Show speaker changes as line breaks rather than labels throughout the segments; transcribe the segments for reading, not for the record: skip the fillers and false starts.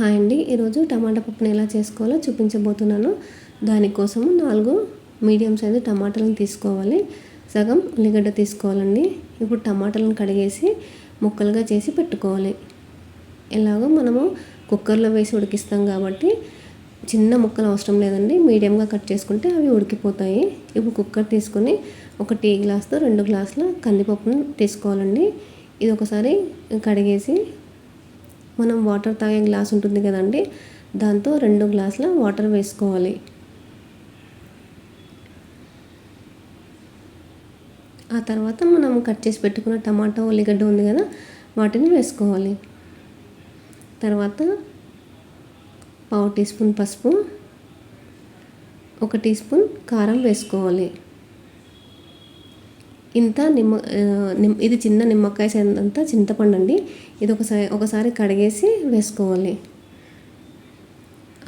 Hi అండి, ఈరోజు టమాటా పప్పుని ఎలా చేసుకోవాలో చూపించబోతున్నాను. దానికోసము 4 మీడియం సైజు టమాటాలను తీసుకోవాలి. సగం ఉల్లిగడ్డ తీసుకోవాలండి. ఇప్పుడు టమాటాలను కడిగేసి ముక్కలుగా చేసి పెట్టుకోవాలి. ఎలాగో మనము కుక్కర్లో వేసి ఉడికిస్తాం కాబట్టి చిన్న ముక్కలు అవసరం లేదండి, మీడియంగా కట్ చేసుకుంటే అవి ఉడికిపోతాయి. ఇప్పుడు కుక్కర్ తీసుకొని ఒక టీ గ్లాస్తో 2 గ్లాసుల కందిపప్పును తీసుకోవాలండి. ఇది ఒకసారి కడిగేసి మనం వాటర్ తాగే గ్లాస్ ఉంటుంది కదండి, దాంతో 2 గ్లాసుల వాటర్ వేసుకోవాలి. ఆ తర్వాత మనం కట్ చేసి పెట్టుకున్న టమాటా ఉల్లిగడ్డ ఉంది కదా, వాటిని వేసుకోవాలి. తర్వాత 1/2 టీ స్పూన్ పసుపు, 1 టీ స్పూన్ కారం వేసుకోవాలి. ఇంత ఇది చిన్న నిమ్మకాయ సైజంత చింతపండు అండి. ఇది ఒకసారి కడిగేసి వేసుకోవాలి.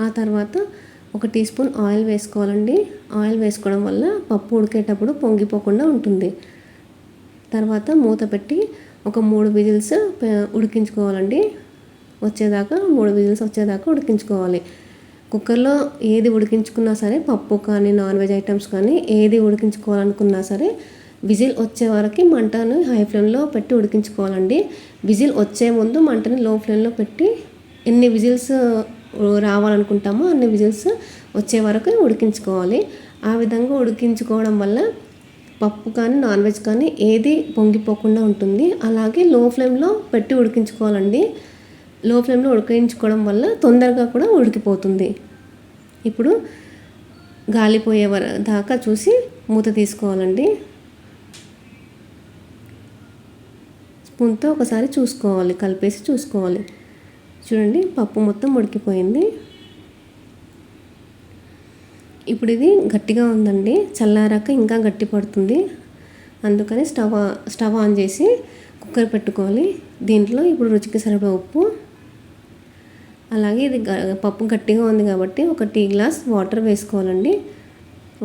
ఆ తర్వాత 1 టీ స్పూన్ ఆయిల్ వేసుకోవాలండి. ఆయిల్ వేసుకోవడం వల్ల పప్పు ఉడికేటప్పుడు పొంగిపోకుండా ఉంటుంది. తర్వాత మూత పెట్టి ఒక 3 విజిల్స్ ఉడికించుకోవాలండి. 3 విజిల్స్ వచ్చేదాకా ఉడికించుకోవాలి. కుక్కర్లో ఏది ఉడికించుకున్నా సరే, పప్పు కానీ నాన్ వెజ్ ఐటమ్స్ కానీ ఏది ఉడికించుకోవాలనుకున్నా సరే, విజిల్ వచ్చే వరకు మంటను హై ఫ్లేమ్లో పెట్టి ఉడికించుకోవాలండి. విజిల్ వచ్చే ముందు మంటని లో ఫ్లేమ్లో పెట్టి ఎన్ని విజిల్స్ రావాలనుకుంటామో అన్ని విజిల్స్ వచ్చే వరకు ఉడికించుకోవాలి. ఆ విధంగా ఉడికించుకోవడం వల్ల పప్పు కానీ నాన్ వెజ్ కానీ ఏది పొంగిపోకుండా ఉంటుంది. అలాగే లో ఫ్లేమ్లో పెట్టి ఉడికించుకోవాలండి. లో ఫ్లేమ్లో ఉడికించుకోవడం వల్ల తొందరగా కూడా ఉడికిపోతుంది. ఇప్పుడు గాలిపోయే దాకా చూసి మూత తీసుకోవాలండి. స్పూన్తో ఒకసారి చూసుకోవాలి, కలిపేసి చూసుకోవాలి. చూడండి, పప్పు మొత్తం ఉడికిపోయింది. ఇప్పుడు ఇది గట్టిగా ఉందండి, చల్లారాక ఇంకా గట్టి పడుతుంది. అందుకని స్టవ్ ఆన్ చేసి కుక్కర్ పెట్టుకోవాలి. దీంట్లో ఇప్పుడు రుచికి సరిపడా ఉప్పు, అలాగే ఇది పప్పు గట్టిగా ఉంది కాబట్టి 1 టీ గ్లాస్ వాటర్ వేసుకోవాలండి.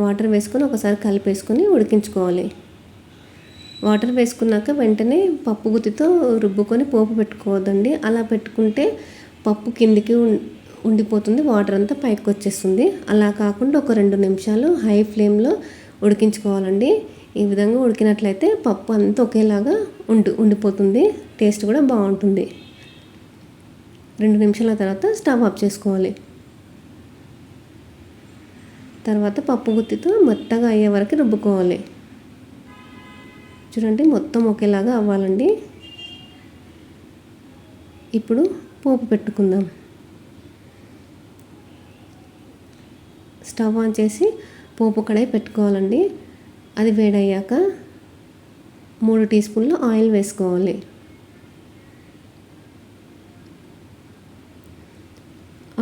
వాటర్ వేసుకొని ఒకసారి కలిపేసుకొని ఉడికించుకోవాలి. వాటర్ వేసుకున్నాక వెంటనే పప్పు గుత్తితో రుబ్బుకొని పోపు పెట్టుకోవద్దండి. అలా పెట్టుకుంటే పప్పు కిందికి ఉండిపోతుంది, వాటర్ అంతా పైకి వచ్చేస్తుంది. అలా కాకుండా ఒక 2 నిమిషాలు హై ఫ్లేమ్లో ఉడికించుకోవాలండి. ఈ విధంగా ఉడికినట్లయితే పప్పు అంతా ఒకేలాగా ఉండిపోతుంది, టేస్ట్ కూడా బాగుంటుంది. 2 నిమిషాల తర్వాత స్టవ్ ఆఫ్ చేసుకోవాలి. తర్వాత పప్పు గుత్తితో మెత్తగా అయ్యే వరకు రుబ్బుకోవాలి. చూడండి, మొత్తం ఒకేలాగా అవ్వాలండి. ఇప్పుడు పోపు పెట్టుకుందాం. స్టవ్ ఆన్ చేసి పోపు కడాయి పెట్టుకోవాలండి. అది వేడయ్యాక 3 టీ స్పూన్ల ఆయిల్ వేసుకోవాలి.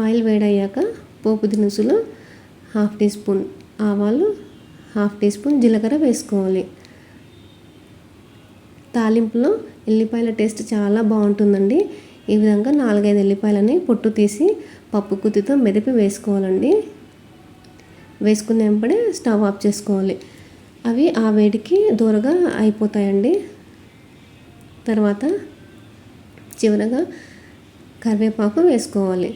ఆయిల్ వేడయ్యాక పోపు దినుసులు 1/2 టీ స్పూన్ ఆవాలు, 1/2 టీ స్పూన్ జీలకర్ర వేసుకోవాలి. తాలింపులో ఎల్లిపాయల టేస్ట్ చాలా బాగుంటుందండి. ఈ విధంగా 4-5 ఎల్లిపాయలని పొట్టు తీసి పప్పు గుత్తితో మెదిపి వేసుకోవాలండి. వేసుకున్న వెంబడే స్టవ్ ఆఫ్ చేసుకోవాలి. అవి ఆ వేడికి దూరగా అయిపోతాయండి. తర్వాత చివరగా కరివేపాకు వేసుకోవాలి.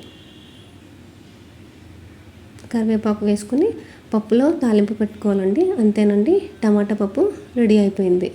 కరివేపాకు వేసుకుని పప్పులో తాలింపు పెట్టుకోవాలండి. అంతేనండి, టమాటా పప్పు రెడీ అయిపోయింది.